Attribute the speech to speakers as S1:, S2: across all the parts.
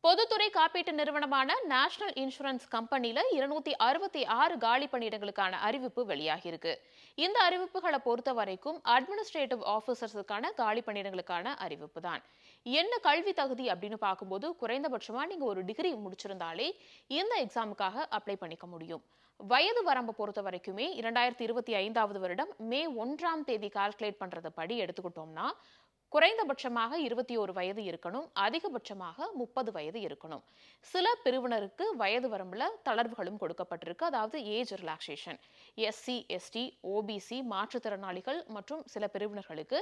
S1: பொதுத்துறை காப்பீட்டு நிறுவனமான நேஷனல் இன்சூரன்ஸ் கம்பெனில 266 காலி பணியிடங்களுக்கான அறிவிப்பு வெளியாகியிருக்கு. இந்த அறிவிப்புகளை பொறுத்த வரைக்கும் அட்மினிஸ்ட்ரேட்டிவ் ஆபீசர்ஸுக்கான காலி பணியிடங்களுக்கான அறிவிப்பு தான். என்ன கல்வி தகுதி அப்படின்னு பார்க்கும்போது குறைந்தபட்சமா நீங்க ஒரு டிகிரி முடிச்சிருந்தாலே இந்த எக்ஸாமுக்காக அப்ளை பண்ணிக்க முடியும். வயது வரம்பை பொறுத்த வரைக்குமே 2025 வருடம் மே 1ஆம் தேதி கால்குலேட் பண்றது படி எடுத்துக்கிட்டோம்னா குறைந்தபட்சமாக 21 வயது இருக்கணும், அதிகபட்சமாக 30 வயது இருக்கணும். சில பிரிவினருக்கு வயது வரம்புல தளர்வுகளும் கொடுக்கப்பட்டிருக்கு. அதாவது age relaxation. SC, ST, OBC, மாற்றுத்திறனாளிகள் மற்றும் சில பிரிவினர்களுக்கு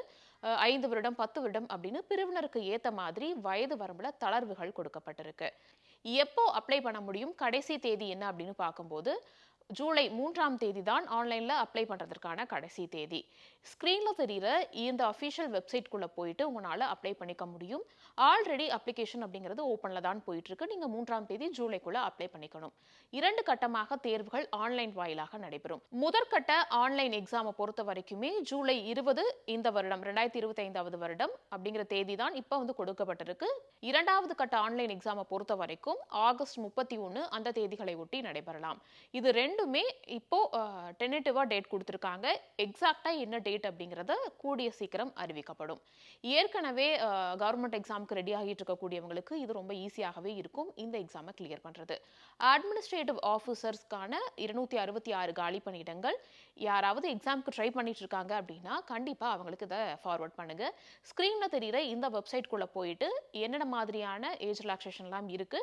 S1: 5 வருடம், 10 வருடம் அப்படின்னு பிரிவினருக்கு ஏத்த மாதிரி வயது வரம்புல தளர்வுகள் கொடுக்கப்பட்டிருக்கு. எப்போ அப்ளை பண்ண முடியும்? கடைசி தேதி என்ன அப்படின்னு பார்க்கும்போது ஜூலை 3ஆம் தேதி தான் ஆன்லைன்ல அப்ளை பண்றதற்கான கடைசி தேதி. ஸ்கிரீன்ல தெரியுற இந்த அஃபிஷியல் வெப்சைட்குள்ள போயிட்டு உங்களால அப்ளை பண்ணிக்க முடியும். ஆல்ரெடி அப்ளிகேஷன் அப்படிங்கிறது ஓப்பன்ல தான் போயிட்டு இருக்கு. நீங்க 3ஆம் தேதி ஜூலைக்குள்ள அப்ளை பண்ணிக்கணும். 2 கட்டமாக தேர்வுகள் ஆன்லைன் வாயிலாக நடைபெறும். முதற்கட்ட ஆன்லைன் எக்ஸாமை பொறுத்த வரைக்குமே ஜூலை 20 இந்த வருடம் 2025 வருடம் அப்படிங்கிற தேதி தான் இப்ப கொடுக்கப்பட்டிருக்கு. 2வது கட்ட ஆன்லைன் எக்ஸாமை பொறுத்த வரைக்கும் ஆகஸ்ட் 31 அந்த தேதிகளை ஒட்டி நடைபெறலாம். இது ரெண்டுமே இப்போ டென்டேட்டிவா டேட் கொடுத்திருக்காங்க. எக்ஸாக்ட்டா என்ன டேட் அப்படிங்கறது கூடிய சீக்கிரம் அறிவிக்கப்படும். ஏற்கனவே கவர்மெண்ட் எக்ஸாமுக்கு ரெடி ஆகிட்டு இருக்கக்கூடியவங்களுக்கு இது ரொம்ப ஈஸியாகவே இருக்கும் இந்த எக்ஸாமை கிளியர் பண்றது. அட்மினிஸ்ட்ரேட்டிவ் ஆஃபீஸர்ஸ்க்கான 266 காலி பணியிடங்கள். யாராவது எக்ஸாமுக்கு ட்ரை பண்ணிட்டு இருக்காங்க அப்படின்னா கண்டிப்பா அவங்களுக்கு இதை ஃபார்வர்ட் பண்ணுங்க. ஸ்கிரீன்ல தெரியுற இந்த வெப்சைட்குள்ள போயிட்டு என்னென்ன மாதிரியான ஏஜ் ரிலாக்ஸேஷன்லாம் இருக்கு,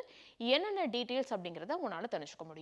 S1: என்னென்ன டீடைல்ஸ் அப்படிங்கறத உங்களால தெரிஞ்சுக்க முடியும்.